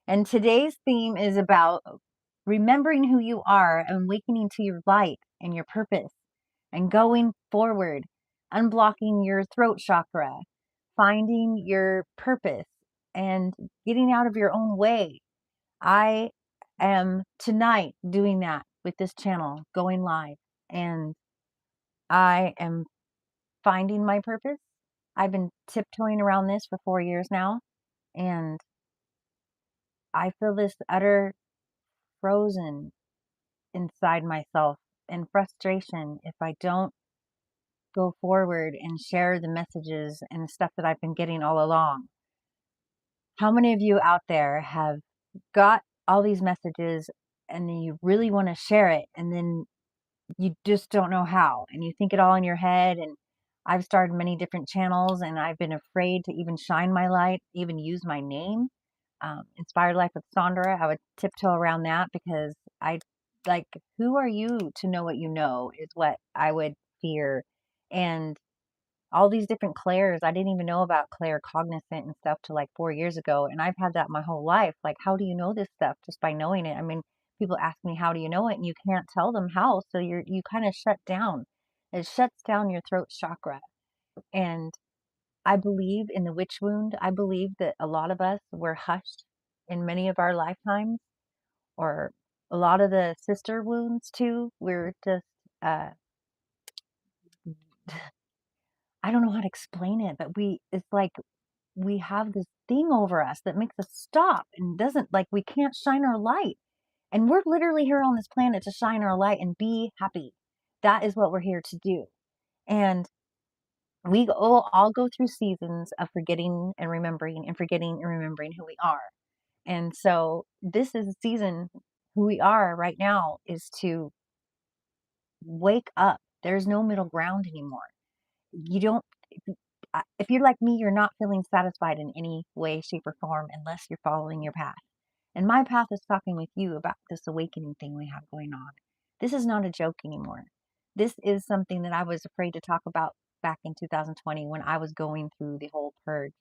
And today's theme is about remembering who you are and awakening to your light and your purpose and going forward, unblocking your throat chakra, finding your purpose, and getting out of your own way. I am tonight doing that with this channel going live, and I am finding my purpose. I've been tiptoeing around this for 4 years now, and I feel this utter frozen inside myself and frustration if I don't go forward and share the messages and stuff that I've been getting all along. How many of you out there have got all these messages and then you really want to share it and then you just don't know how, and you think it all in your head? And I've started many different channels and I've been afraid to even shine my light, even use my name. Inspired Life with Sahndra, I would tiptoe around that because I like, who are you to know what you know is what I would fear. And all these different clairs, I didn't even know about clair cognizant and stuff till like 4 years ago. And I've had that my whole life. Like, how do you know this stuff? Just by knowing it. I mean, people ask me, how do you know it? And you can't tell them how. So you kind of shut down. It shuts down your throat chakra. And I believe in the witch wound. I believe that a lot of us were hushed in many of our lifetimes, or a lot of the sister wounds too. We're just, uh, I don't know how to explain it, but it's like we have this thing over us that makes us stop and doesn't, like, we can't shine our light. And we're literally here on this planet to shine our light and be happy. That is what we're here to do. And we all go through seasons of forgetting and remembering who we are. And so this is a season, who we are right now is to wake up. There's no middle ground anymore. You don't, if you're like me, you're not feeling satisfied in any way, shape, or form unless you're following your path. And my path is talking with you about this awakening thing we have going on. This is not a joke anymore. This is something that I was afraid to talk about back in 2020 when I was going through the whole purge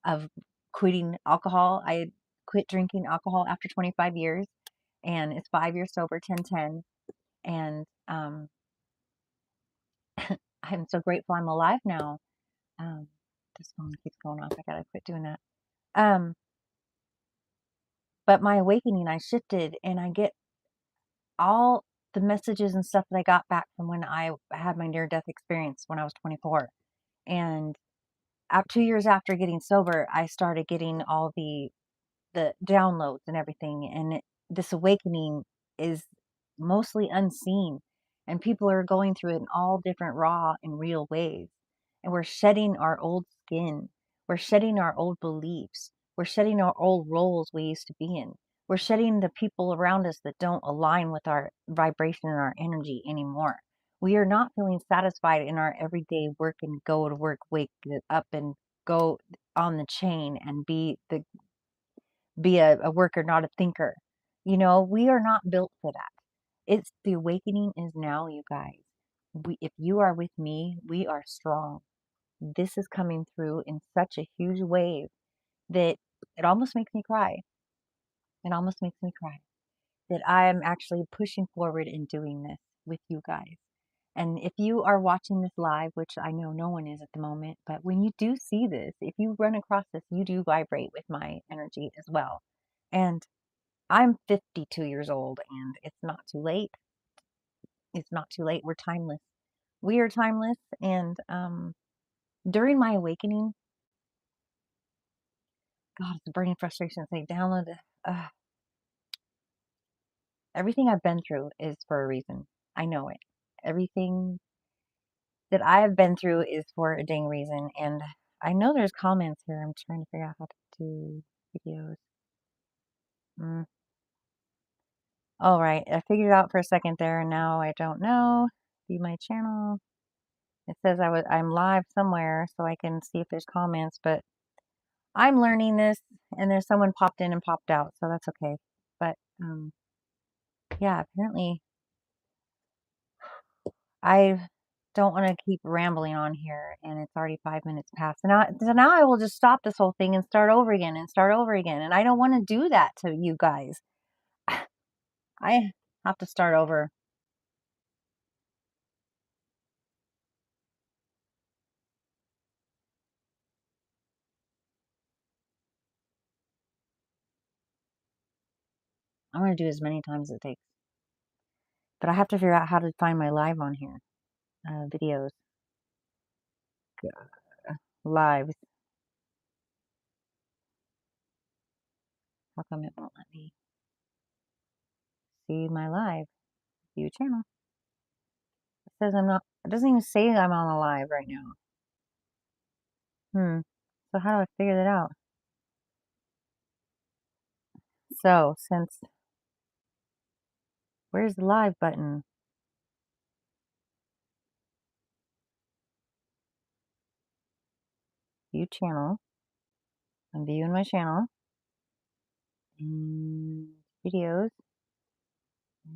of quitting alcohol. I had quit drinking alcohol after 25 years, and it's 5 years sober, 10-10. And I'm so grateful I'm alive now. Um, this phone keeps going off. I gotta quit doing that. Um, but my awakening, I shifted, and I get all the messages and stuff that I got back from when I had my near-death experience when I was 24. And 2 years after getting sober, I started getting all the downloads and everything. And this awakening is mostly unseen, and people are going through it in all different raw and real ways. And we're shedding our old skin. We're shedding our old beliefs. We're shedding our old roles we used to be in. We're shedding the people around us that don't align with our vibration and our energy anymore. We are not feeling satisfied in our everyday work and go to work, wake up and go on the chain and be a worker, not a thinker. We are not built for that. It's the awakening is now, you guys. If you are with me, we are strong. This is coming through in such a huge wave that it almost makes me cry. It almost makes me cry that I am actually pushing forward and doing this with you guys. And if you are watching this live, which I know no one is at the moment, but when you do see this, if you run across this, you do vibrate with my energy as well. And I'm 52 years old, and it's not too late. It's not too late. We're timeless. We are timeless. And during my awakening, God, it's a burning frustration. Say, download it. Everything I've been through is for a reason. I know it. Everything that I have been through is for a dang reason. And I know there's comments here. I'm trying to figure out how to do videos. All right. I figured it out for a second there, and now I don't know. See my channel. It says I'm live somewhere, so I can see if there's comments, but I'm learning this, and there's someone popped in and popped out, so that's okay. But yeah, apparently don't want to keep rambling on here, and it's already 5 minutes past. So now I will just stop this whole thing and start over again and start over again. And I don't want to do that to you guys. I have to start over. I'm going to do as many times as it takes. But I have to figure out how to find my live on here. Videos. Lives. How come it won't let me see my live view channel? It says I'm not, it doesn't even say I'm on a live right now. So how do I figure that out? So where's the live button? View channel. I'm viewing my channel. And videos.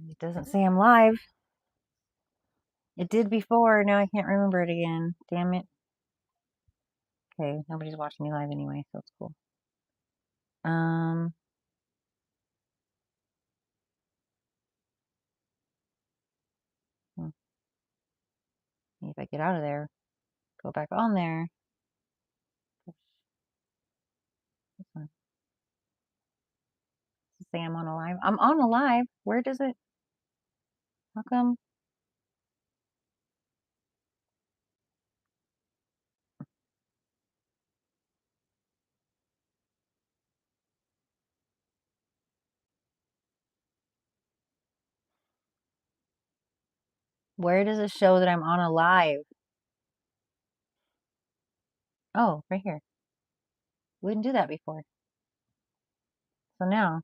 It doesn't say I'm live. It did before. Now I can't remember it again. Damn it. Okay, nobody's watching me live anyway, so it's cool. If I get out of there, go back on there. Push this one. Does it say I'm on a live? I'm on a live. Where does it? How come? Where does it show that I'm on a live? Oh, right here. We didn't do that before. So now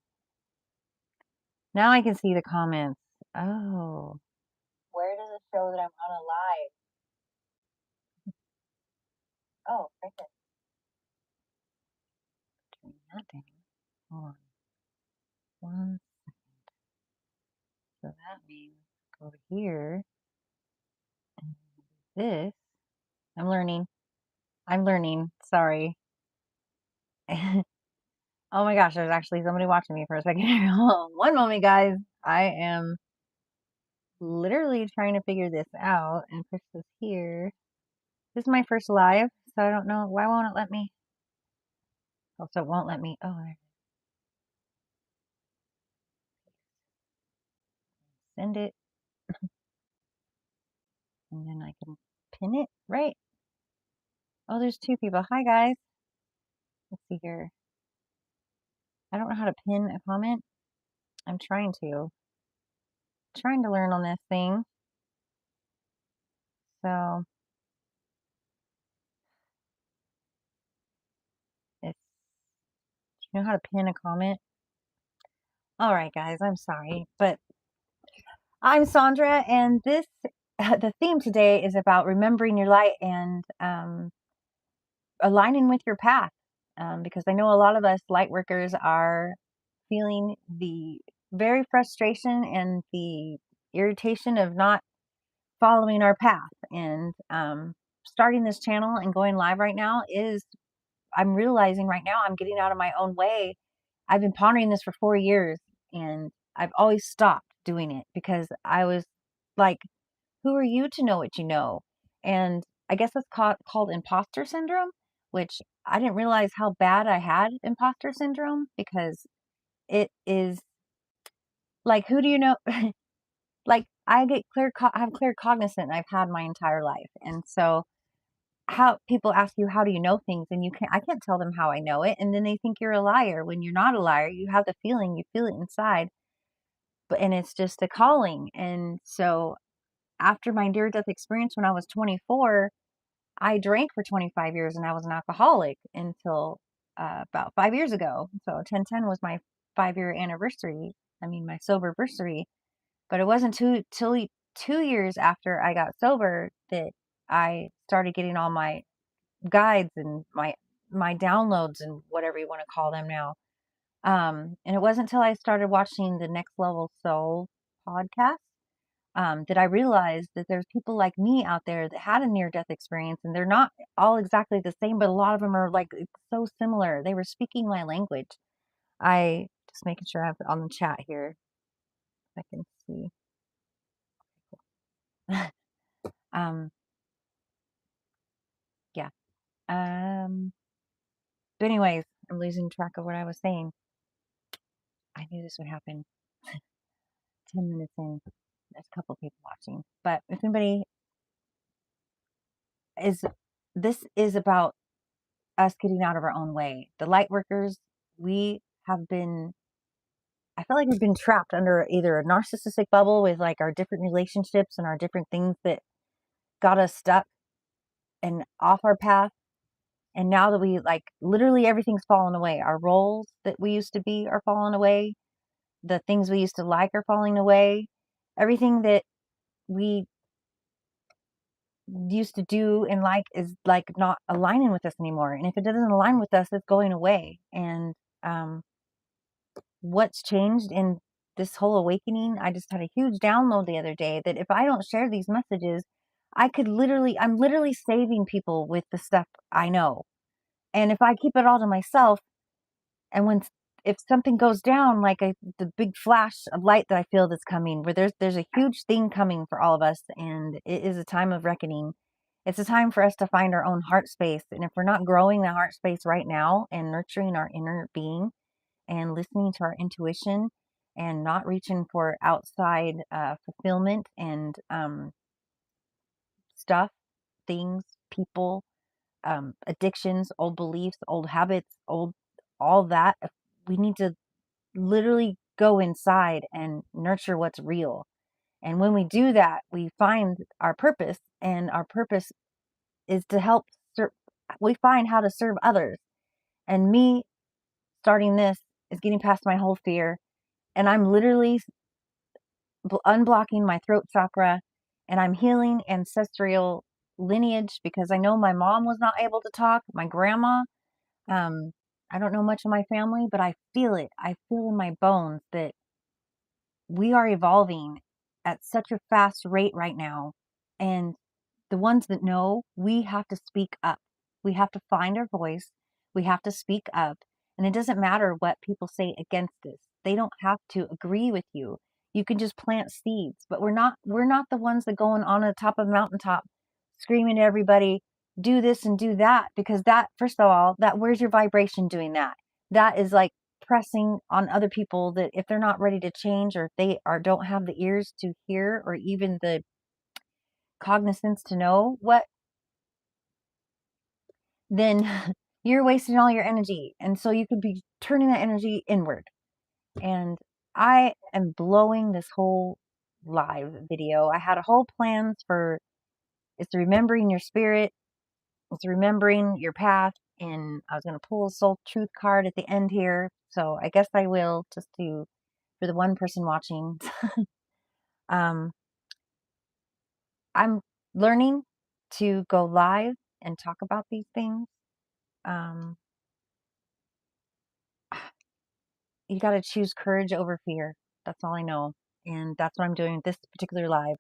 I can see the comments. Oh. Where does it show that I'm on a live? Oh, right there. Turn that down. Hold on. One. So that means go over here and this. I'm learning. Sorry. Oh my gosh, there's actually somebody watching me for a second. One moment, guys. I am literally trying to figure this out and push this here. This is my first live, so I don't know. Why won't it let me? Oh, so it won't let me. Oh, there. Send it. And then I can pin it, right? Oh, there's two people. Hi, guys. Let's see here. I don't know how to pin a comment. I'm trying to. Trying to learn on this thing. So it's, do you know how to pin a comment? All right, guys, I'm sorry, but I'm Sahndra, and this the theme today is about remembering your light and aligning with your path. Because I know a lot of us light workers are feeling the very frustration and the irritation of not following our path. And starting this channel and going live right now is, I'm realizing right now I'm getting out of my own way. I've been pondering this for 4 years, and I've always stopped doing it because I was like, who are you to know what you know? And I guess it's called imposter syndrome, which I didn't realize how bad I had imposter syndrome, because it is like, who do you know? Like, I get I have clear cognizant I've had my entire life. And so how people ask you, how do you know things? And I can't tell them how I know it. And then they think you're a liar when you're not a liar. You have the feeling, you feel it inside, and it's just a calling. And so after my near death experience when I was 24, I drank for 25 years and I was an alcoholic until about 5 years ago. So 10/10 was my 5-year anniversary. I mean, my sober anniversary. But it wasn't till 2 years after I got sober that I started getting all my guides and my downloads and whatever you want to call them now. And it wasn't until I started watching the Next Level Soul podcast that I realized that there's people like me out there that had a near-death experience, and they're not all exactly the same, but a lot of them are like so similar. They were speaking my language. I just making sure I have it on the chat here. I can see. um, yeah. Um, but anyways, I'm losing track of what I was saying. I knew this would happen. 10 minutes in, there's a couple people watching. But if anybody is, this is about us getting out of our own way. The light workers, we have been, I feel like we've been trapped under either a narcissistic bubble with like our different relationships and our different things that got us stuck and off our path. And now that we like literally everything's fallen away. Our roles that we used to be are falling away. The things we used to like are falling away. Everything that we used to do and like is like not aligning with us anymore. And if it doesn't align with us, it's going away. And um, what's changed in this whole awakening, I just had a huge download the other day that if I don't share these messages, I'm literally saving people with the stuff I know. And if I keep it all to myself, and if something goes down, like the big flash of light that I feel that's coming, where there's a huge thing coming for all of us, and it is a time of reckoning. It's a time for us to find our own heart space. And if we're not growing the heart space right now and nurturing our inner being and listening to our intuition and not reaching for outside fulfillment and stuff, things, people, addictions, old beliefs, old habits, all that, we need to literally go inside and nurture what's real. And when we do that, we find our purpose, and our purpose is to help serve. We find how to serve others. And me starting this is getting past my whole fear. And I'm literally unblocking my throat chakra, and I'm healing ancestral lineage because I know my mom was not able to talk, my grandma. Um, I don't know much of my family, but I feel it. I feel in my bones that we are evolving at such a fast rate right now. And the ones that know, we have to speak up. We have to find our voice. We have to speak up. And it doesn't matter what people say against us. They don't have to agree with you. You can just plant seeds. But we're not the ones that going on the top of a mountaintop screaming to everybody, do this and do that, because that, first of all, that where's your vibration doing that? That is like pressing on other people that if they're not ready to change, or if they are don't have the ears to hear, or even the cognizance to know what, then you're wasting all your energy. And so you could be turning that energy inward. And I am blowing this whole live video. I had a whole plans for, it's remembering your spirit, it's remembering your path, and I was going to pull a soul truth card at the end here. So I guess I will, just to, for the one person watching. um, I'm learning to go live and talk about these things. Um, you got to choose courage over fear. That's all I know. And that's what I'm doing with this particular live.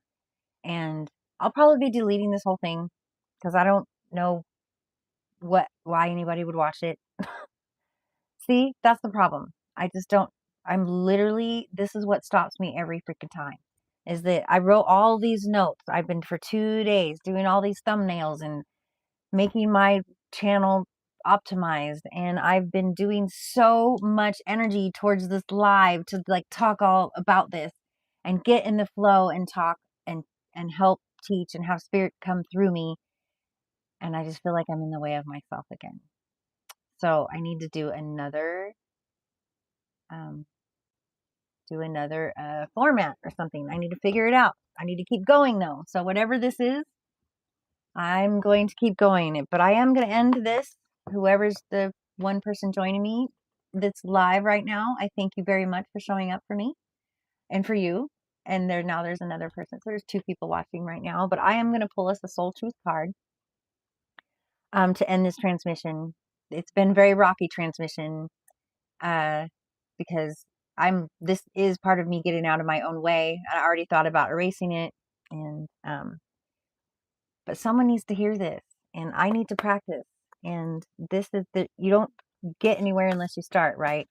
And I'll probably be deleting this whole thing because I don't know why anybody would watch it. See, that's the problem. I just don't, I'm literally, this is what stops me every freaking time, is that I wrote all these notes. I've been for 2 days doing all these thumbnails and making my channel optimized, and I've been doing so much energy towards this live to like talk all about this and get in the flow and talk and help teach and have spirit come through me, and I just feel like I'm in the way of myself again. So I need to um do another format or something. I need to figure it out. I need to keep going though. So whatever this is, I'm going to keep going. But I am going to end this. Whoever's the one person joining me that's live right now, I thank you very much for showing up for me and for you. And there's another person. So there's 2 people watching right now. But I am going to pull us a soul truth card to end this transmission. It's been very rocky transmission because this is part of me getting out of my own way. I already thought about erasing it, and but someone needs to hear this, and I need to practice. And this is you don't get anywhere unless you start, right?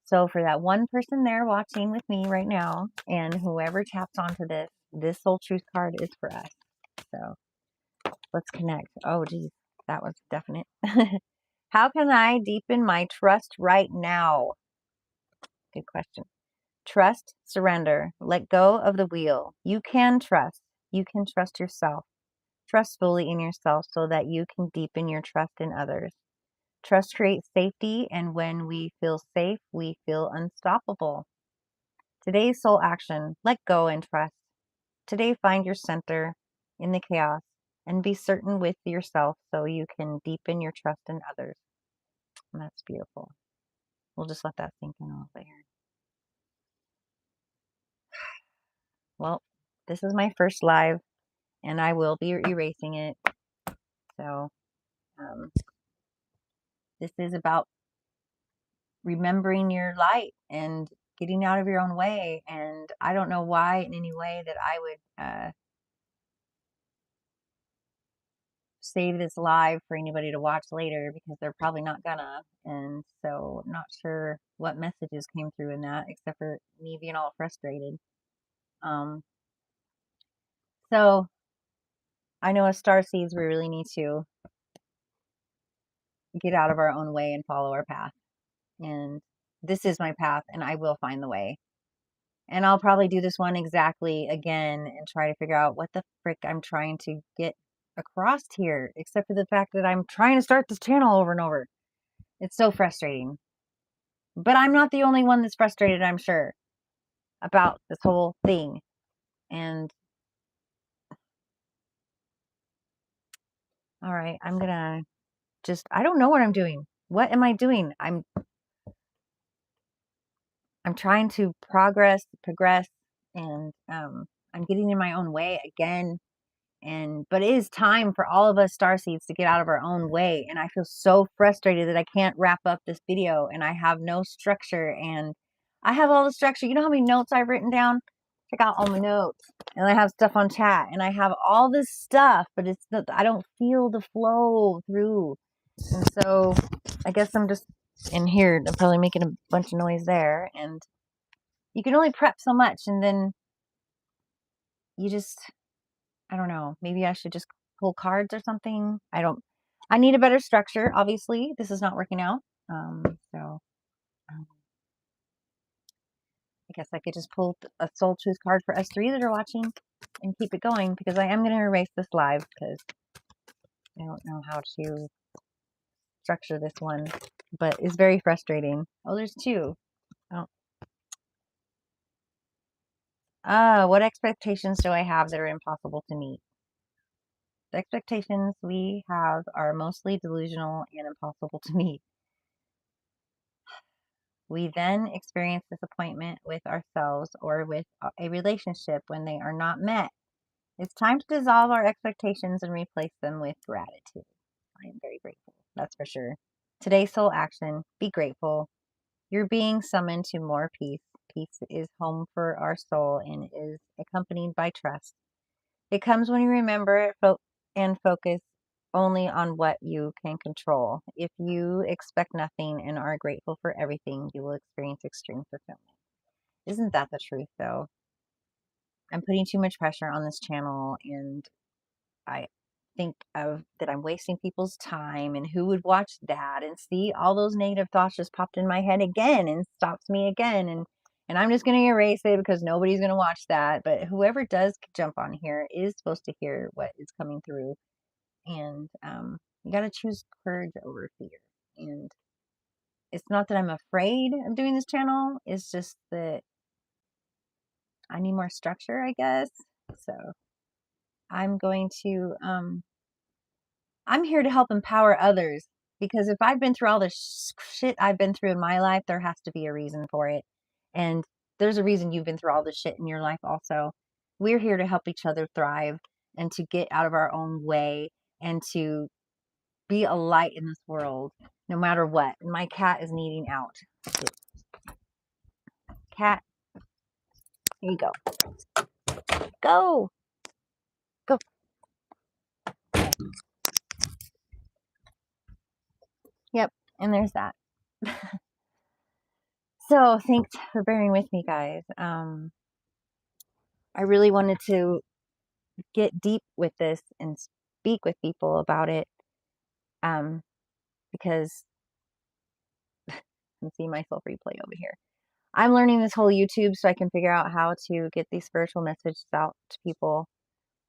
So for that one person there watching with me right now, and whoever taps onto this soul truth card is for us. So let's connect. Oh, geez, that was definite. How can I deepen my trust right now? Good question. Trust, surrender, let go of the wheel. You can trust. You can trust yourself. Trust fully in yourself so that you can deepen your trust in others. Trust creates safety, and when we feel safe, we feel unstoppable. Today's soul action, let go and trust. Today, find your center in the chaos and be certain with yourself so you can deepen your trust in others. And that's beautiful. We'll just let that sink in a little bit here. Well, this is my first live, and I will be erasing it. So, this is about remembering your light and getting out of your own way. And I don't know why in any way that I would save this live for anybody to watch later, because they're probably not gonna. And so I'm not sure what messages came through in that, except for me being all frustrated. So I know as star seeds, we really need to get out of our own way and follow our path. And this is my path, and I will find the way. And I'll probably do this one exactly again and try to figure out what the frick I'm trying to get across here, except for the fact that I'm trying to start this channel over and over. It's so frustrating. But I'm not the only one that's frustrated, I'm sure, about this whole thing. And all right, I'm gonna I don't know what I'm doing. What am I doing? I'm trying to progress, and I'm getting in my own way again. But it is time for all of us starseeds to get out of our own way. And I feel so frustrated that I can't wrap up this video, and I have no structure. And I have all the structure. You know how many notes I've written down? Check out all my notes. And I have stuff on chat, and I have all this stuff, but it's not, I don't feel the flow through. And so I guess I'm just in here. I'm probably making a bunch of noise there. And you can only prep so much, and then you just, I don't know, maybe I should just pull cards or something. I need a better structure. Obviously, this is not working out. So I guess I could just pull a soul truth card for us three that are watching and keep it going, because I am going to erase this live because I don't know how to structure this one, but it's very frustrating. Oh, there's two. Oh. What expectations do I have that are impossible to meet? The expectations we have are mostly delusional and impossible to meet. We then experience disappointment with ourselves or with a relationship when they are not met. It's time to dissolve our expectations and replace them with gratitude. I am very grateful, that's for sure. Today's soul action, be grateful. You're being summoned to more peace. Peace is home for our soul and is accompanied by trust. It comes when you remember and focus only on what you can control. If you expect nothing and are grateful for everything, you will experience extreme fulfillment. Isn't that the truth, though? I'm putting too much pressure on this channel, and I think of that I'm wasting people's time, and who would watch that, and see all those negative thoughts just popped in my head again and stops me again, and I'm just going to erase it because nobody's going to watch that. But whoever does jump on here is supposed to hear what is coming through. And you got to choose courage over fear. And it's not that I'm afraid of doing this channel, it's just that I need more structure, I guess. So I'm going to I'm here to help empower others, because if I've been through all the shit I've been through in my life, there has to be a reason for it. And there's a reason you've been through all this shit in your life also. We're here to help each other thrive and to get out of our own way and to be a light in this world no matter what. And my cat is needing out. cat. Here you go. Go. Go. Yep. And there's that. So thanks for bearing with me, guys. I really wanted to get deep with this and speak with people about it. Because I can see myself replay over here. I'm learning this whole YouTube so I can figure out how to get these spiritual messages out to people.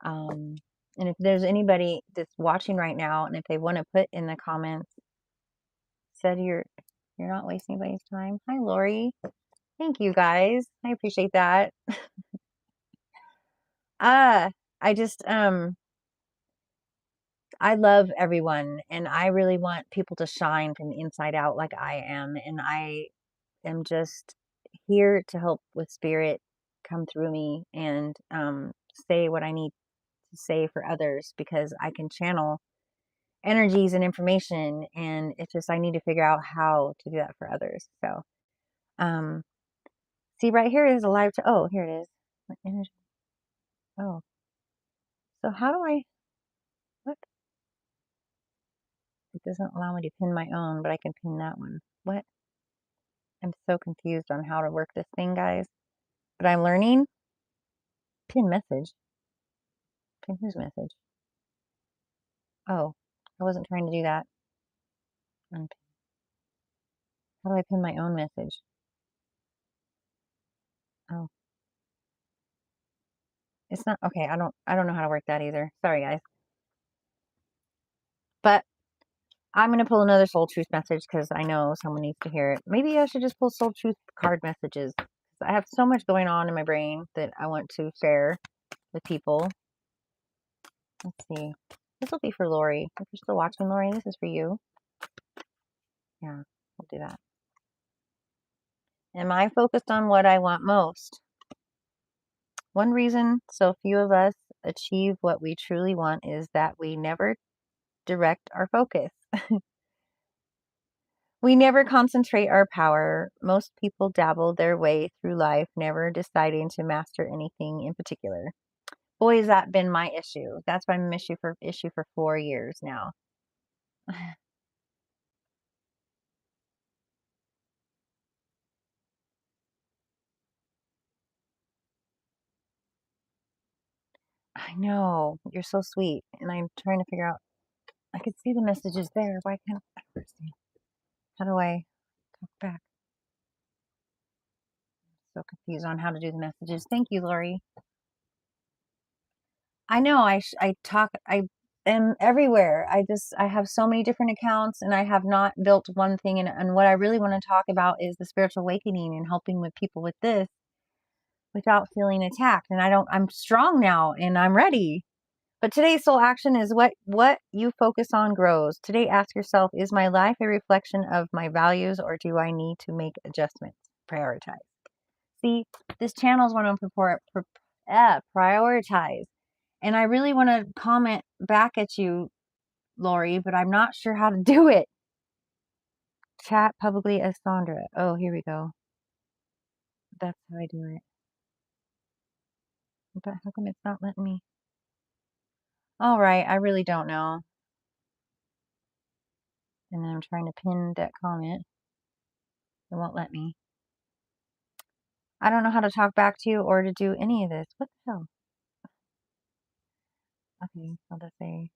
And if there's anybody that's watching right now, and if they want to put in the comments, said you're not wasting anybody's time. Hi, Lori. Thank you, guys. I appreciate that. I just I love everyone, and I really want people to shine from the inside out like I am, and I am just here to help with spirit come through me and say what I need to say for others, because I can channel energies and information, and it's just I need to figure out how to do that for others. So um see, right here is a live oh, here it is. What energy? Oh, so how do I, what, it doesn't allow me to pin my own, but I can pin that one. What? I'm so confused on how to work this thing, guys, but I'm learning. Pin message. Pin whose message? Oh, I wasn't trying to do that. Unpin. How do I pin my own message? Oh, it's not okay. I don't know how to work that either. Sorry, guys. But I'm gonna pull another soul truth message because I know someone needs to hear it. Maybe I should just pull soul truth card messages. I have so much going on in my brain that I want to share with people. Let's see. This will be for Lori. If you're still watching, Lori, this is for you. Yeah, we'll do that. Am I focused on what I want most? One reason so few of us achieve what we truly want is that we never direct our focus. We never concentrate our power. Most people dabble their way through life, never deciding to master anything in particular. Boy, has that been my issue. That's been my issue for 4 years now. I know. You're so sweet. And I'm trying to figure out, I could see the messages there. Why can't I see? How do I talk back? So confused on how to do the messages. Thank you, Lori. I know I am everywhere. I have so many different accounts, and I have not built one thing. And what I really want to talk about is the spiritual awakening and helping with people with this without feeling attacked. And I'm strong now and I'm ready. But today's soul action is what you focus on grows. Today, ask yourself, is my life a reflection of my values, or do I need to make adjustments? Prioritize. See, this channel is what I'm prioritize. And I really want to comment back at you, Lori, but I'm not sure how to do it. Chat publicly as Sahndra. Oh, here we go. That's how I do it. But how come it's not letting me? All right, I really don't know. And then I'm trying to pin that comment. It won't let me. I don't know how to talk back to you or to do any of this. What the hell? Okay, I'll just say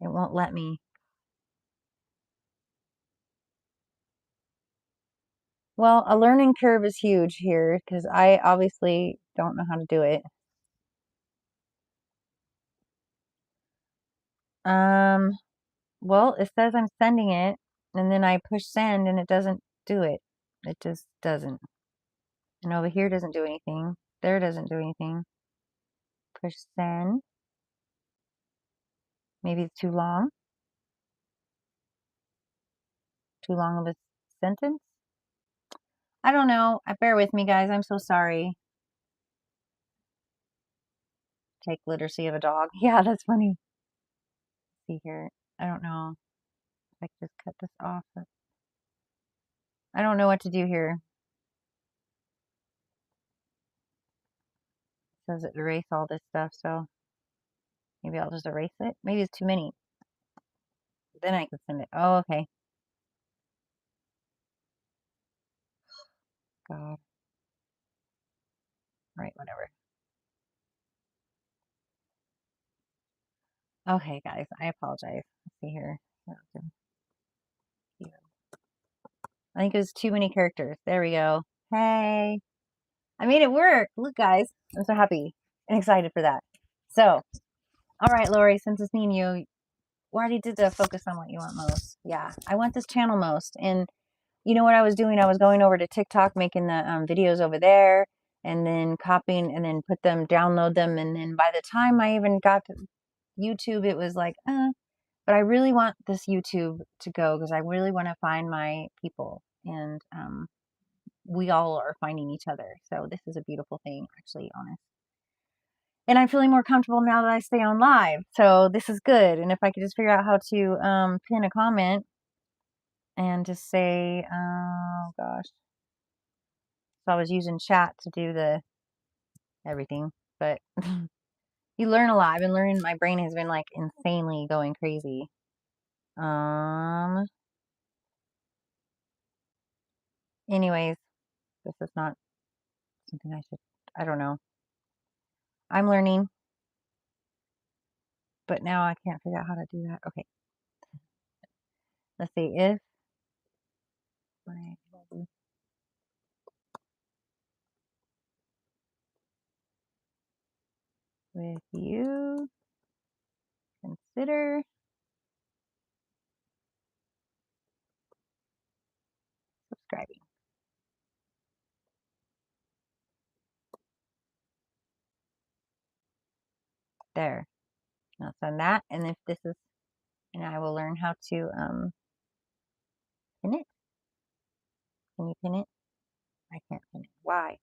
it won't let me. Well, a learning curve is huge here because I obviously don't know how to do it. Well, it says I'm sending it, and then I push send, and it doesn't do it. It just doesn't. And over here doesn't do anything. There doesn't do anything. Push send. Maybe it's too long. Too long of a sentence. I don't know. Bear with me, guys. I'm so sorry. Take literacy of a dog. Yeah, that's funny. Let's see here. I don't know if I can just cut this off. I don't know what to do here. says it erase all this stuff, so maybe I'll just erase it. Maybe it's too many. Then I can send it. Oh, okay. God. Right, whatever. Okay, guys, I apologize. Let's see here. I think it was too many characters. There we go. Hey, I made it work. Look, guys, I'm so happy and excited for that. So, all right, Lori, since it's me and you already did the focus on what you want most. Yeah, I want this channel most. And you know what I was doing? I was going over to TikTok, making the videos over there, and then copying and then put them, download them. And then by the time I even got to YouTube, it was like, but I really want this YouTube to go because I really want to find my people. And we all are finding each other. So this is a beautiful thing, actually, honest. And I'm feeling more comfortable now that I stay on live. So this is good. And if I could just figure out how to pin a comment and just say, oh gosh. So I was using chat to do the everything, but you learn a lot. I've been learning, my brain has been like insanely going crazy. Anyways, this is not something I don't know. I'm learning, but now I can't figure out how to do that. Okay. Let's see if with you consider subscribing. There. Now send that, and if this is, and I will learn how to pin it. Can you pin it? I can't pin it. Why?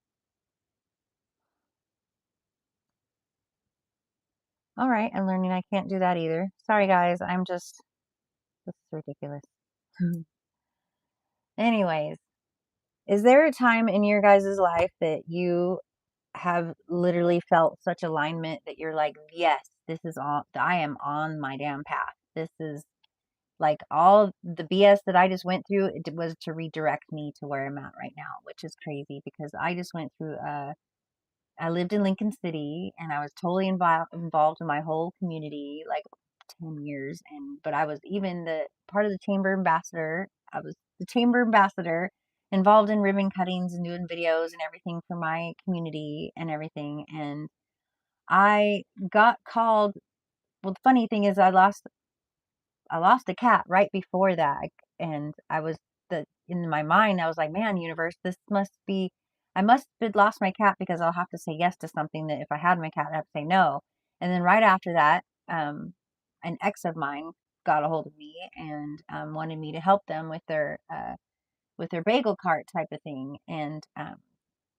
All right, I'm learning I can't do that either. Sorry guys, this is ridiculous. Anyways, is there a time in your guys' life that you have literally felt such alignment that you're like, yes, this is all, I am on my damn path. This is like all the BS that I just went through, it was to redirect me to where I'm at right now, which is crazy because I just went through I lived in Lincoln City and I was totally involved in my whole community, like 10 years. But I was even the part of the chamber ambassador. I was the chamber ambassador involved in ribbon cuttings and doing videos and everything for my community and everything. And I got called. Well, the funny thing is I lost a cat right before that. And I was in my mind, I was like, man, universe, this must be, I must have lost my cat because I'll have to say yes to something that if I had my cat, I'd have to say no. And then right after that, an ex of mine got a hold of me and wanted me to help them with their bagel cart type of thing. And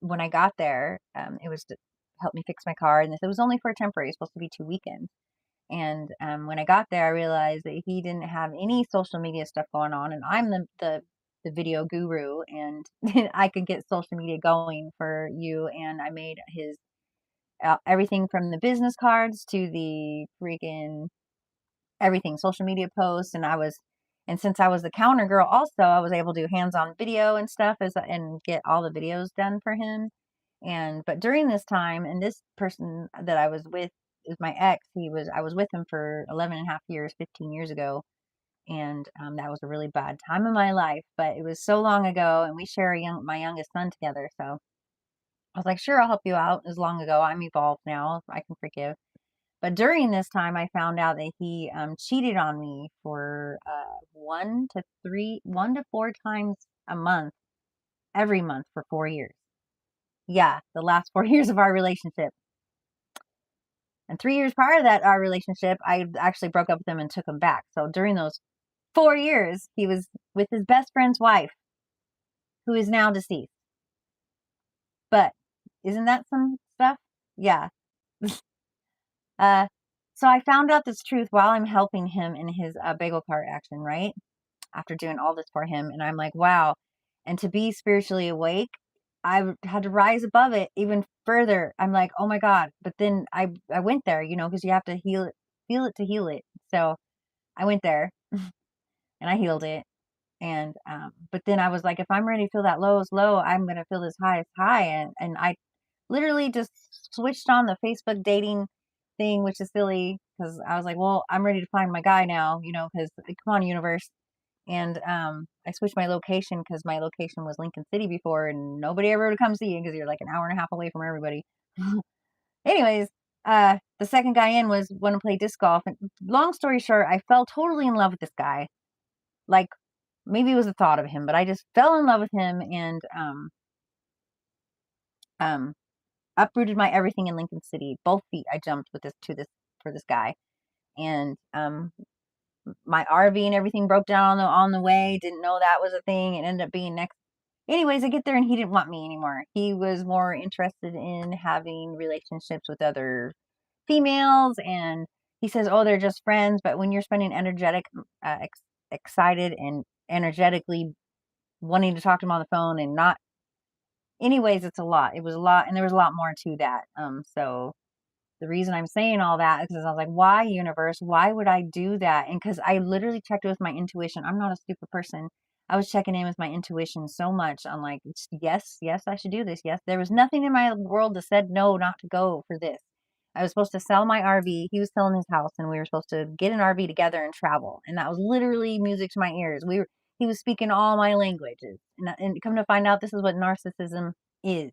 when I got there, it was to help me fix my car. And it was only for a temporary, it's supposed to be 2 weekends. And when I got there, I realized that he didn't have any social media stuff going on, and I'm the video guru, and I could get social media going for you. And I made his everything from the business cards to the freaking everything, social media posts, and since I was the counter girl, also I was able to do hands-on video and stuff and get all the videos done for him. But during this time, and this person that I was with is my ex. I was with him for 11 and a half years, 15 years ago. And that was a really bad time in my life, but it was so long ago, and we share my youngest son together. So I was like, sure, I'll help you out. It was long ago. I'm evolved now. I can forgive. But during this time, I found out that he cheated on me for 1 to 4 times a month, every month for 4 years. Yeah, the last 4 years of our relationship. And 3 years prior to that, our relationship, I actually broke up with him and took him back. So during those 4 years, he was with his best friend's wife, who is now deceased. But isn't that some stuff? Yeah. So I found out this truth while I'm helping him in his bagel cart action, right? After doing all this for him. And I'm like, wow. And to be spiritually awake had to rise above it even further. I'm like, oh my God. But then I went there, because you have to feel it to heal it. So I went there and I healed it. And but then I was like, if I'm ready to feel that low is low, I'm gonna feel this high is high. And I literally just switched on the Facebook dating thing, which is silly because I was like, well, I'm ready to find my guy now, because come on, universe. And I switched my location because my location was Lincoln City before, and nobody ever would come see you because you're like an hour and a half away from everybody. Anyways, the second guy in was want to play disc golf. And long story short, I fell totally in love with this guy. Like maybe it was the thought of him, but I just fell in love with him and um, uprooted my everything in Lincoln City. Both feet I jumped with for this guy, and my RV and everything broke down on the way. Didn't know that was a thing. It ended up being next. Anyways, I get there and he didn't want me anymore. He was more interested in having relationships with other females, and he says, "Oh, they're just friends." But when you're spending excited and energetically wanting to talk to him on the phone and not, anyways, it's a lot. It was a lot, and there was a lot more to that. So the reason I'm saying all that is because I was like, why, universe? Why would I do that? And because I literally checked it with my intuition. I'm not a stupid person. I was checking in with my intuition so much. I'm like, yes, yes, I should do this. Yes. There was nothing in my world that said no, not to go for this. I was supposed to sell my RV. He was selling his house, and we were supposed to get an RV together and travel. And that was literally music to my ears. He was speaking all my languages. And come to find out, this is what narcissism is.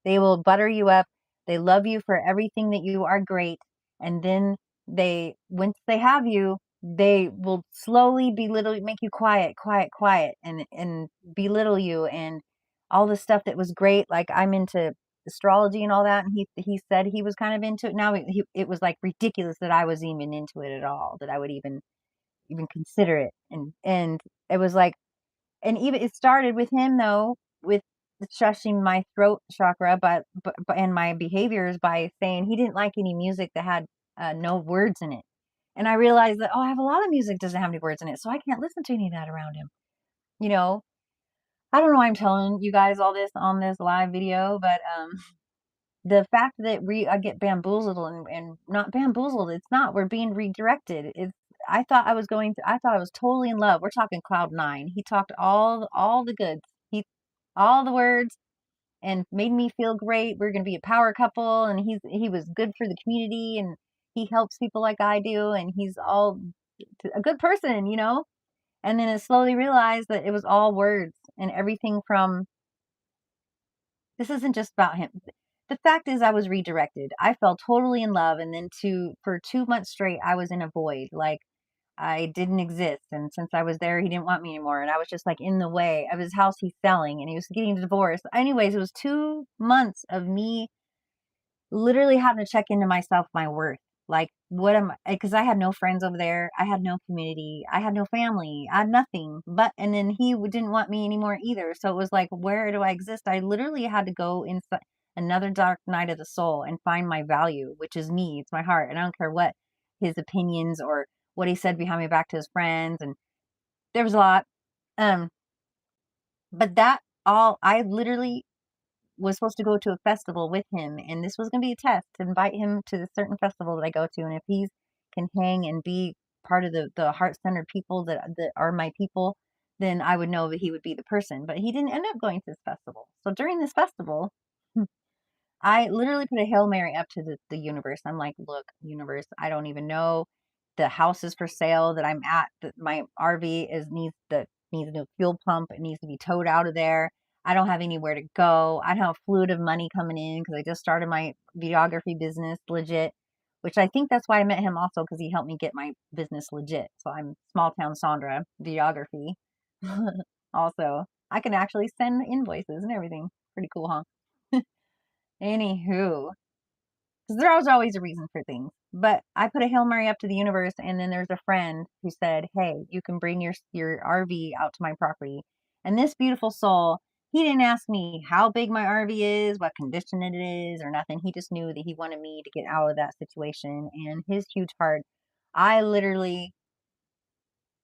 They will butter you up. They love you for everything that you are great. And then once they have you, they will slowly belittle, make you quiet, quiet, quiet, and belittle you and all the stuff that was great. Like I'm into astrology and all that. And he said he was kind of into it. Now it was like ridiculous that I was even into it at all, that I would even consider it. And it was like, and even it started with him though, with shushing my throat chakra, but and my behaviors by saying he didn't like any music that had no words in it. And I realized that, oh, I have a lot of music that doesn't have any words in it, so I can't listen to any of that around him. You know, I don't know why I'm telling you guys all this on this live video, but the fact that I get bamboozled and not bamboozled, it's not. We're being redirected. I thought I was totally in love. We're talking cloud nine. He talked all the goods. He all the words and made me feel great. We're going to be a power couple, and he was good for the community, and he helps people like I do, and he's all a good person. And then I slowly realized that it was all words and everything from this isn't just about him. The fact is I was redirected. I fell totally in love, and then for 2 months straight I was in a void. Like I didn't exist. And since I was there, he didn't want me anymore. And I was just like in the way of his house he's selling, and he was getting divorced. Anyways, it was 2 months of me literally having to check into myself, my worth. Like, what am I? Because I had no friends over there. I had no community. I had no family. I had nothing. And then he didn't want me anymore either. So it was like, where do I exist? I literally had to go inside another dark night of the soul and find my value, which is me. It's my heart. And I don't care what his opinions or what he said behind my back to his friends. And there was a lot. Um, but that all, I literally was supposed to go to a festival with him, and this was going to be a test to invite him to the certain festival that I go to. And if he can hang and be part of the heart-centered people that are my people, then I would know that he would be the person. But he didn't end up going to this festival. So during this festival, I literally put a Hail Mary up to the universe. I'm like, look, universe, I don't even know. The house is for sale that I'm at. My RV needs a new fuel pump. It needs to be towed out of there. I don't have anywhere to go. I don't have a fluid of money coming in because I just started my videography business legit, which I think that's why I met him also, because he helped me get my business legit. So I'm small town Sahndra videography. Also, I can actually send invoices and everything. Pretty cool, huh? Anywho, because there was always a reason for things. But I put a Hail Mary up to the universe, and then there's a friend who said, hey, you can bring your RV out to my property. And this beautiful soul, he didn't ask me how big my RV is, what condition it is, or nothing. He just knew that he wanted me to get out of that situation. And his huge heart, I literally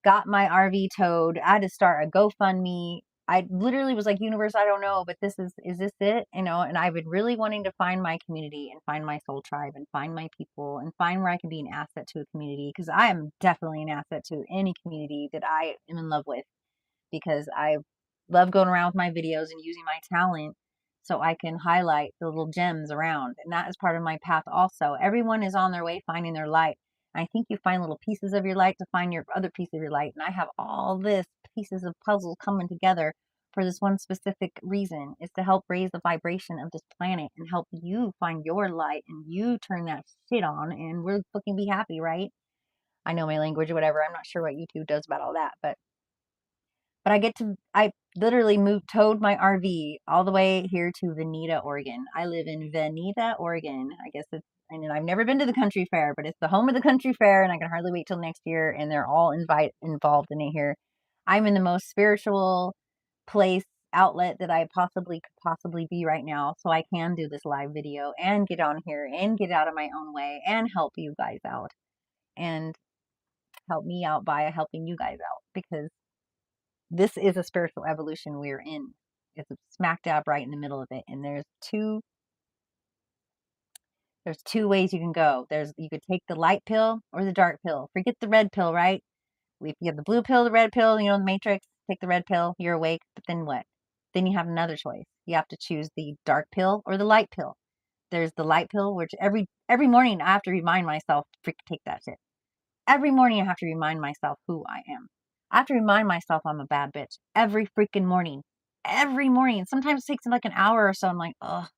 got my RV towed. I had to start a GoFundMe. I literally was like, universe, I don't know, but is this it? And I've been really wanting to find my community and find my soul tribe and find my people and find where I can be an asset to a community, because I am definitely an asset to any community that I am in love with, because I love going around with my videos and using my talent so I can highlight the little gems around. And that is part of my path also. Everyone is on their way finding their light. I think you find little pieces of your light to find your other piece of your light. And I have all this pieces of puzzle coming together for this one specific reason, is to help raise the vibration of this planet and help you find your light and you turn that shit on and we're fucking be happy, right? I know my language or whatever. I'm not sure what YouTube does about all that, but I literally towed my RV all the way here to Veneta, Oregon. I live in Veneta, Oregon. I guess and I've never been to the country fair, but it's the home of the country fair, and I can hardly wait till next year. And they're all involved in it here. I'm in the most spiritual place outlet that I could possibly be right now. So I can do this live video and get on here and get out of my own way and help you guys out and help me out by helping you guys out, because this is a spiritual evolution we're in. It's smack dab right in the middle of it. And there's two ways you can go. You could take the light pill or the dark pill. Forget the red pill, right? If you have the blue pill, the red pill, the matrix, take the red pill, you're awake, but then what? Then you have another choice. You have to choose the dark pill or the light pill. There's the light pill, which every morning I have to remind myself to take that shit. Every morning I have to remind myself who I am. I have to remind myself I'm a bad bitch every freaking morning. Every morning. Sometimes it takes like an hour or so. I'm like, ugh.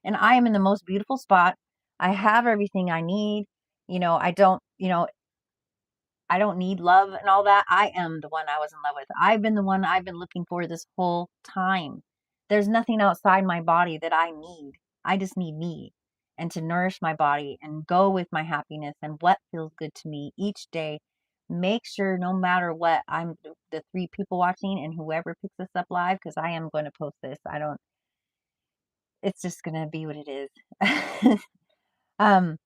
And I am in the most beautiful spot. I have everything I need. I don't need love and all that. I am the one I was in love with. I've been the one I've been looking for this whole time. There's nothing outside my body that I need. I just need me, and to nourish my body and go with my happiness and what feels good to me each day. Make sure no matter what, I'm the 3 people watching and whoever picks this up live, because I am going to post this. It's just going to be what it is. um,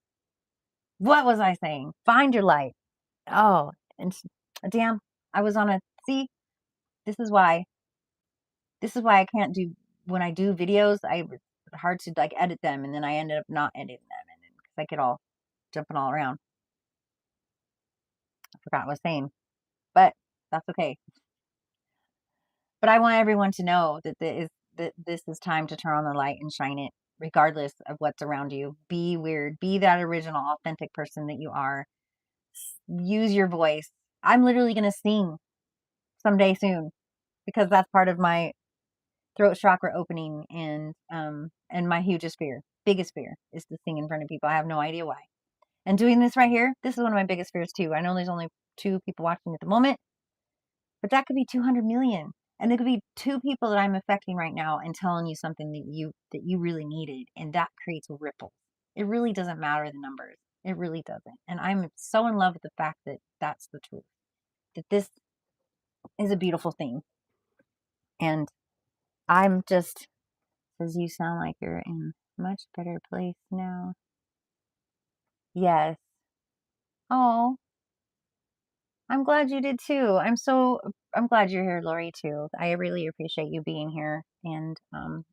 what was I saying? Find your light. Oh, and damn, I was on a, see, this is why, I can't do, when I do videos, it's hard to like edit them, and then I ended up not editing them, and then, cause I get all jumping all around. I forgot what I was saying, but that's okay. But I want everyone to know that this is time to turn on the light and shine it, regardless of what's around you. Be weird, be that original, authentic person that you are. Use your voice. I'm literally going to sing someday soon, because that's part of my throat chakra opening, and my biggest fear is to sing in front of people. I have no idea why. And doing this right here, this is one of my biggest fears too. I know there's only 2 people watching at the moment, but that could be 200 million. And it could be 2 people that I'm affecting right now and telling you something that you really needed, and that creates a ripple. It really doesn't matter the numbers. It really doesn't. And I'm so in love with the fact that that's the truth. That this is a beautiful thing. And I'm just, says you sound like you're in a much better place now. Yes. Oh, I'm glad you did too. I'm glad you're here, Lori, too. I really appreciate you being here and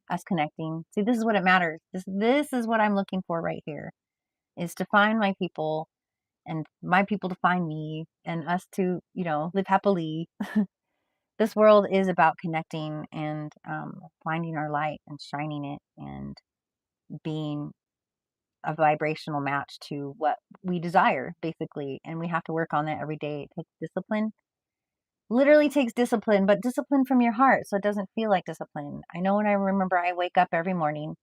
us connecting. See, this is what it matters. This is what I'm looking for right here, is to find my people and my people to find me and us to, live happily. This world is about connecting and finding our light and shining it and being a vibrational match to what we desire, basically. And we have to work on that every day. It takes discipline. Literally takes discipline, but discipline from your heart, so it doesn't feel like discipline. I know when I remember I wake up every morning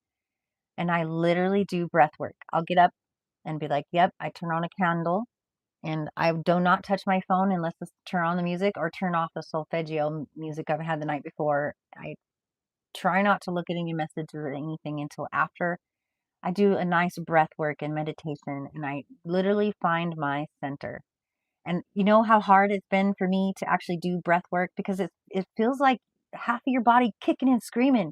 and I literally do breath work. I'll get up and be like, yep, I turn on a candle and I do not touch my phone unless I turn on the music or turn off the solfeggio music I've had the night before. I try not to look at any messages or anything until after I do a nice breath work and meditation, and I literally find my center. And you know how hard it's been for me to actually do breath work, because it feels like half of your body kicking and screaming,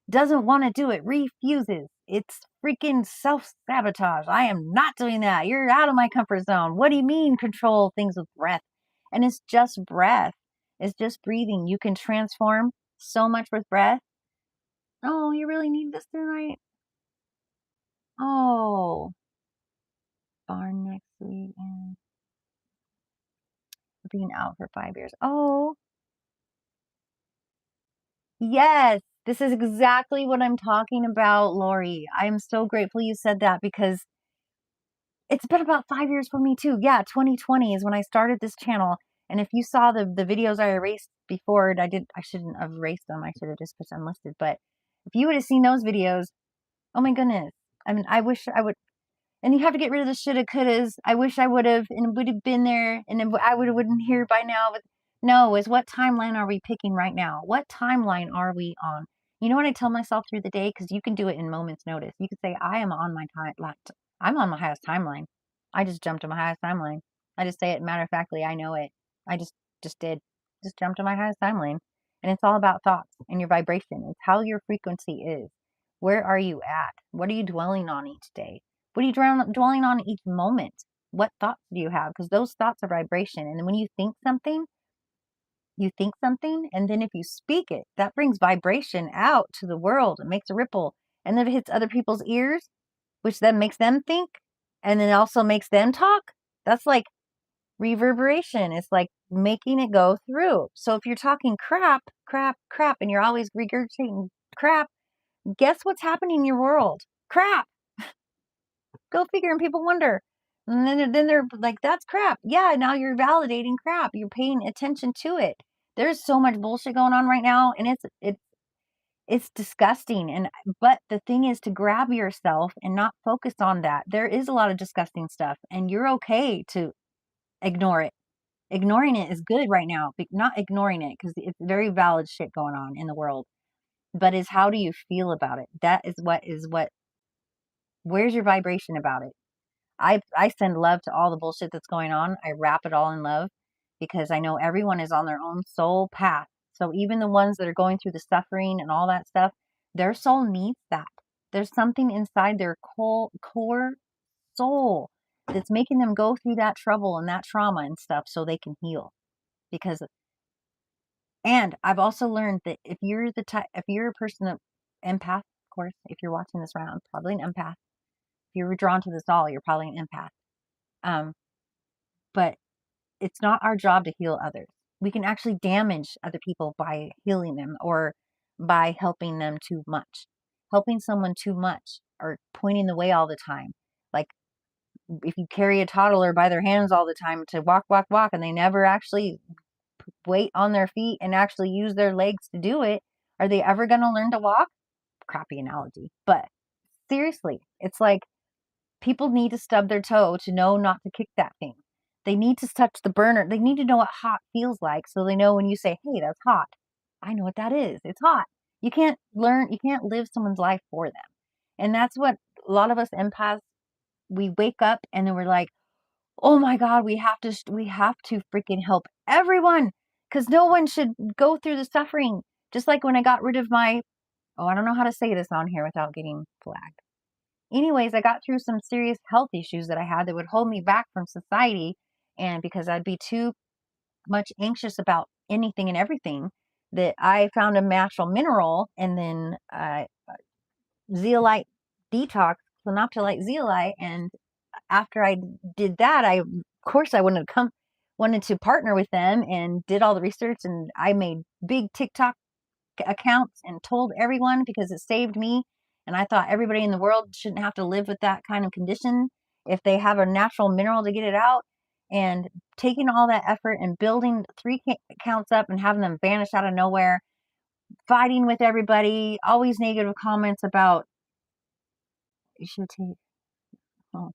doesn't want to do it, refuses. It's freaking self-sabotage. I am not doing that. You're out of my comfort zone. What do you mean control things with breath? And it's just breath. It's just breathing. You can transform so much with breath. Oh, you really need this tonight? Oh, barn next week and being out for 5 years. Oh, yes. This is exactly what I'm talking about, Lori. I am so grateful you said that because it's been about 5 years for me too. Yeah, 2020 is when I started this channel. And if you saw the videos I erased before, I shouldn't have erased them. I should have just put unlisted. But if you would have seen those videos, oh my goodness. I mean, I wish I would. And you have to get rid of the shoulda, couldas. I wish I would have and would have been there and then I would have wouldn't here by now. But no, is what timeline are we picking right now? What timeline are we on? You know what I tell myself through the day? Because you can do it in moments notice. You could say, I am on my time. I'm on my highest timeline. I just jumped to my highest timeline. I just say it matter of factly. I know it. I just did. Just jumped to my highest timeline. And it's all about thoughts and your vibration. It's how your frequency is. Where are you at? What are you dwelling on each day? What are you dwelling on each moment? What thoughts do you have? Because those thoughts are vibration. And then when you think something, and then if you speak it, that brings vibration out to the world. It makes a ripple. And then it hits other people's ears, which then makes them think, and then also makes them talk. That's like reverberation. It's like making it go through. So if you're talking crap, crap, crap, and you're always regurgitating crap, guess what's happening in your world? Crap. Go figure, and people wonder. And then they're like, that's crap. Yeah, now you're validating crap. You're paying attention to it. There's so much bullshit going on right now, and it's disgusting. And but the thing is to grab yourself and not focus on that. There is a lot of disgusting stuff, and you're okay to ignore it. Ignoring it is good right now, but not ignoring it because it's very valid shit going on in the world. But is how do you feel about it? That is what where's your vibration about it? I send love to all the bullshit that's going on. I wrap it all in love because I know everyone is on their own soul path. So even the ones that are going through the suffering and all that stuff, their soul needs that. There's something inside their core soul that's making them go through that trouble and that trauma and stuff so they can heal. Because and I've also learned that if you're a person of empath, of course, if you're watching this round, probably an empath. If you're drawn to this all, you're probably an empath. Um, but it's not our job to heal others. We can actually damage other people by healing them or by helping them too much. Helping someone too much or pointing the way all the time. Like if you carry a toddler by their hands all the time to walk, walk, walk, and they never actually wait on their feet and actually use their legs to do it, are they ever going to learn to walk? Crappy analogy. But seriously, it's like people need to stub their toe to know not to kick that thing. They need to touch the burner. They need to know what hot feels like so they know when you say, hey, that's hot. I know what that is. It's hot. You can't live someone's life for them. And that's what a lot of us empaths, we wake up and then we're like, oh my God, we have to freaking help everyone because no one should go through the suffering. Just like when I got rid of I don't know how to say this on here without getting flagged. Anyways, I got through some serious health issues that I had that would hold me back from society. And because I'd be too much anxious about anything and everything, that I found a natural mineral and then zeolite detox, clinoptilite zeolite. And after I did that, of course, I wanted to partner with them and did all the research. And I made big TikTok accounts and told everyone because it saved me. And I thought everybody in the world shouldn't have to live with that kind of condition if they have a natural mineral to get it out. And taking all that effort and building three accounts up and having them vanish out of nowhere, fighting with everybody, always negative comments about you should take. Oh,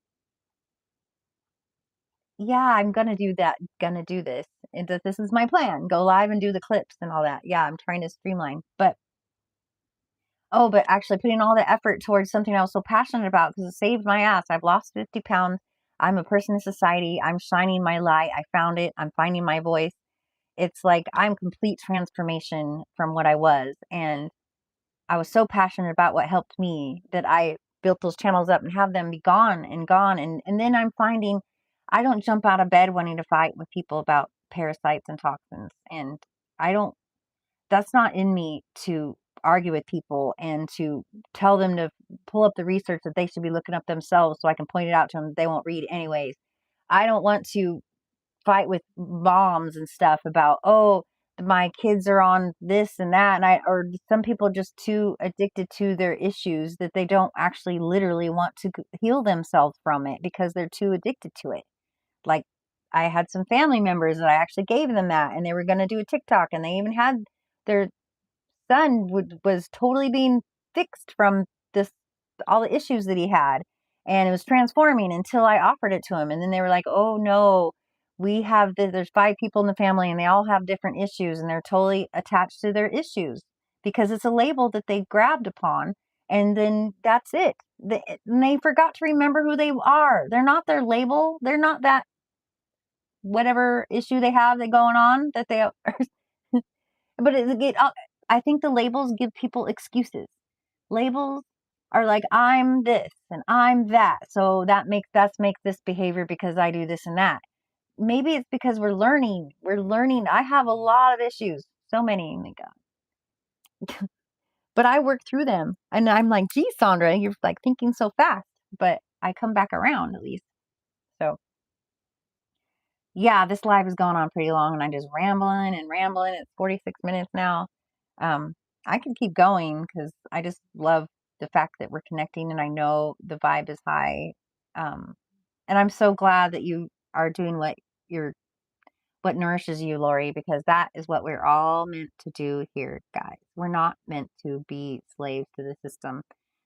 yeah, I'm gonna do that. Gonna do this. And that this is my plan. Go live and do the clips and all that. Yeah, I'm trying to streamline. But actually putting all the effort towards something I was so passionate about because it saved my ass. I've lost 50 pounds. I'm a person in society. I'm shining my light. I found it. I'm finding my voice. It's like I'm complete transformation from what I was. And I was so passionate about what helped me that I built those channels up and have them be gone and gone. And then I'm finding I don't jump out of bed wanting to fight with people about parasites and toxins. And I don't that's not in me to argue with people and to tell them to pull up the research that they should be looking up themselves so I can point it out to them that they won't read anyways. I don't want to fight with moms and stuff about, oh, my kids are on this and that, and or some people are just too addicted to their issues that they don't actually literally want to heal themselves from it because they're too addicted to it. Like, I had some family members that I actually gave them that, and they were going to do a TikTok, and they even had their son was totally being fixed from this, all the issues that he had, and it was transforming until I offered it to him, and then they were like, oh no, we have there's 5 people in the family and they all have different issues and they're totally attached to their issues because it's a label that they grabbed upon, and then that's it. And they forgot to remember who they are. They're not their label. They're not that whatever issue they have that going on that they are. But I think the labels give people excuses. Labels are like, I'm this and I'm that. So that makes this behavior because I do this and that. Maybe it's because we're learning. We're learning. I have a lot of issues. So many. Oh my God. But I work through them. And I'm like, gee, Sahndra, you're like thinking so fast. But I come back around at least. So yeah, this live has gone on pretty long and I'm just rambling and rambling. It's 46 minutes now. Um, I can keep going because I just love the fact that we're connecting and I know the vibe is high. Um, and I'm so glad that you are doing what nourishes you, Lori, because that is what we're all meant to do here, guys. We're not meant to be slaves to the system.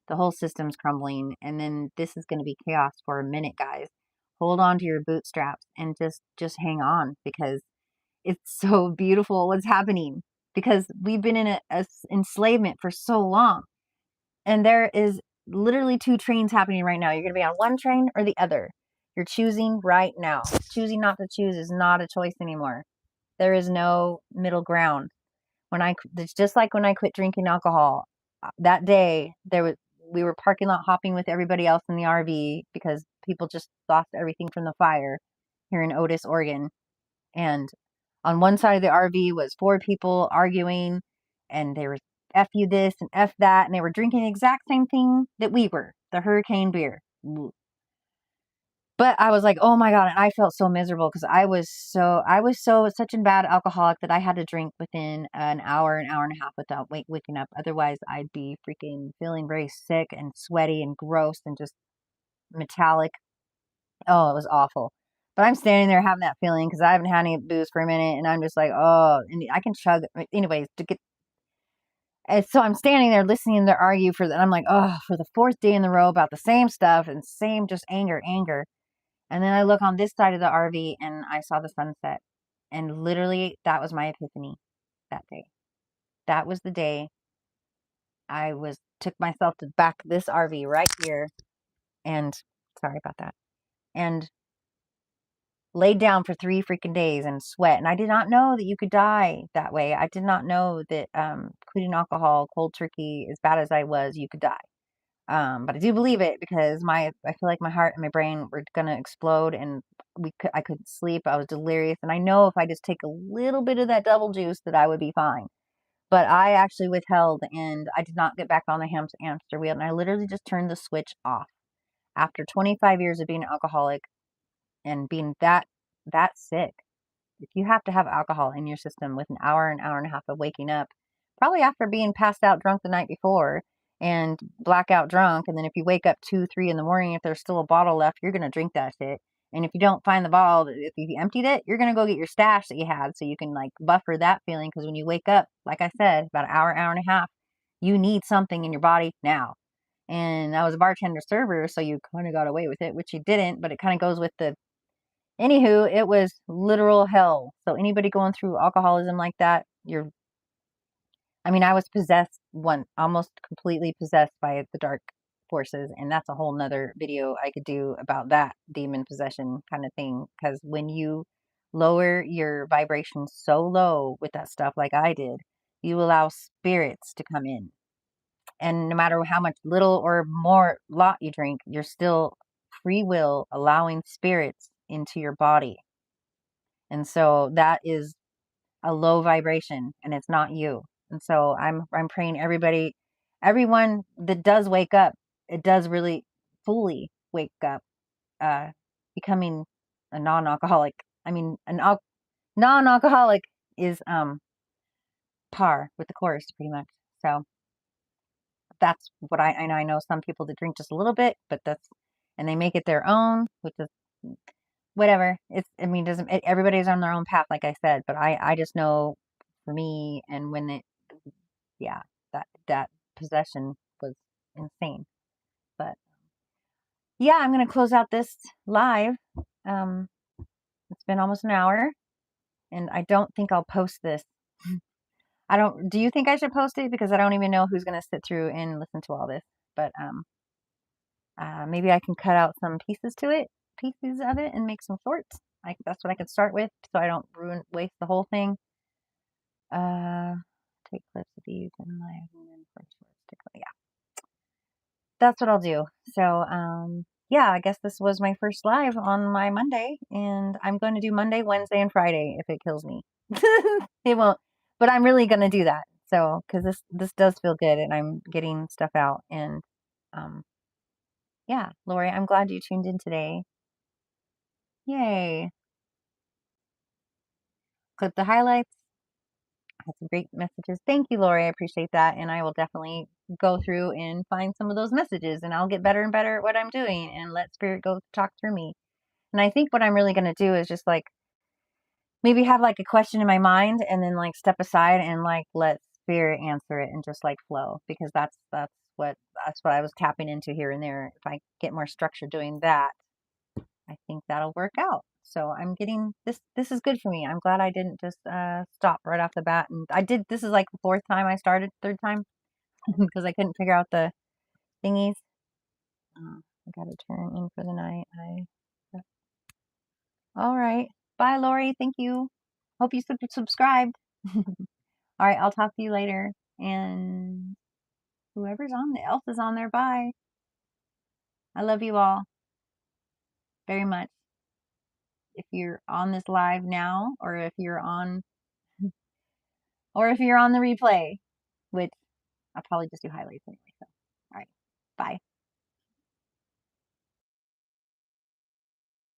The whole system's crumbling, and then this is going to be chaos for a minute, guys. Hold on to your bootstraps and just hang on because it's so beautiful what's happening because we've been in a enslavement for so long, and there is literally 2 trains happening right now. You're going to be on one train or the other. You're choosing right now. Choosing not to choose is not a choice anymore. There is no middle ground. It's just like when I quit drinking alcohol. That day, we were parking lot hopping with everybody else in the RV because people just lost everything from the fire here in Otis, Oregon. And on one side of the RV was 4 people arguing, and they were F you this and F that, and they were drinking the exact same thing that we were, the hurricane beer. But I was like, oh my God. And I felt so miserable because I was such a bad alcoholic that I had to drink within an hour and a half without waking up. Otherwise, I'd be freaking feeling very sick and sweaty and gross and just metallic. Oh, it was awful. But I'm standing there having that feeling because I haven't had any booze for a minute. And I'm just like, oh, and I can chug. Anyways, and so I'm standing there listening to them argue and I'm like, oh, for the 4th day in a row about the same stuff and same just anger. And then I look on this side of the RV and I saw the sunset. And literally, that was my epiphany that day. That was the day took myself to back this RV right here. And sorry about that. And laid down for 3 freaking days and sweat. And I did not know that you could die that way. I did not know that quitting alcohol, cold turkey, as bad as I was, you could die. But I do believe it because I feel like my heart and my brain were gonna explode, and I couldn't sleep. I was delirious, and I know if I just take a little bit of that double juice that I would be fine. But I actually withheld, and I did not get back on the hamster wheel, and I literally just turned the switch off after 25 years of being an alcoholic and being that sick. If you have to have alcohol in your system with an hour and a half of waking up, probably after being passed out drunk the night before and blackout drunk, and then if you wake up 2, 3 in the morning, if there's still a bottle left, you're gonna drink that shit. And if you don't find the bottle, if you emptied it, you're gonna go get your stash that you had so you can like buffer that feeling. Because when you wake up, like I said, about an hour and a half, you need something in your body now. And I was a bartender server, so you kind of got away with it, which you didn't, but it kind of goes with the Anywho, it was literal hell. So anybody going through alcoholism like that, I was possessed almost completely possessed by the dark forces. And that's a whole nother video I could do about that demon possession kind of thing. Because when you lower your vibration so low with that stuff like I did, you allow spirits to come in. And no matter how much little or more lot you drink, you're still free will allowing spirits into your body. And so that is a low vibration, and it's not you. And so I'm praying everyone that does wake up, it does really fully wake up, uh, becoming a non-alcoholic. I mean, non-alcoholic is par with the course pretty much. So that's what and I know some people that drink just a little bit, but and they make it their own, which is whatever. I mean, doesn't everybody's on their own path, like I said, but I just know for me, and yeah, that possession was insane. But yeah, I'm gonna close out this live. Um, it's been almost an hour, and I don't think I'll post this. I don't. Do you think I should post it? Because I don't even know who's gonna sit through and listen to all this. But maybe I can cut out some pieces of it, and make some shorts. That's what I could start with, so I don't waste the whole thing. Take clips of these and yeah, that's what I'll do. So, yeah, I guess this was my first live on my Monday, and I'm going to do Monday, Wednesday, and Friday if it kills me. It won't, but I'm really going to do that. So, because this does feel good, and I'm getting stuff out, and um, yeah, Lori, I'm glad you tuned in today. Yay! Clip the highlights. Had some great messages. Thank you, Lori. I appreciate that, and I will definitely go through and find some of those messages, and I'll get better and better at what I'm doing, and let Spirit go talk through me. And I think what I'm really going to do is just like maybe have like a question in my mind, and then like step aside and like let Spirit answer it, and just like flow, because that's what I was tapping into here and there. If I get more structure doing that, I think that'll work out. So I'm getting this is good for me. I'm glad I didn't just stop right off the bat. And this is like the fourth time I started, third time, because I couldn't figure out the thingies. I got to turn in for the night. All right. Bye, Lori. Thank you. Hope you subscribed. All right. I'll talk to you later. And whoever's else is on there, bye. I love you all very much. If you're on this live now, or if you're on the replay, which I'll probably just do highlights anyway. So, all right. Bye.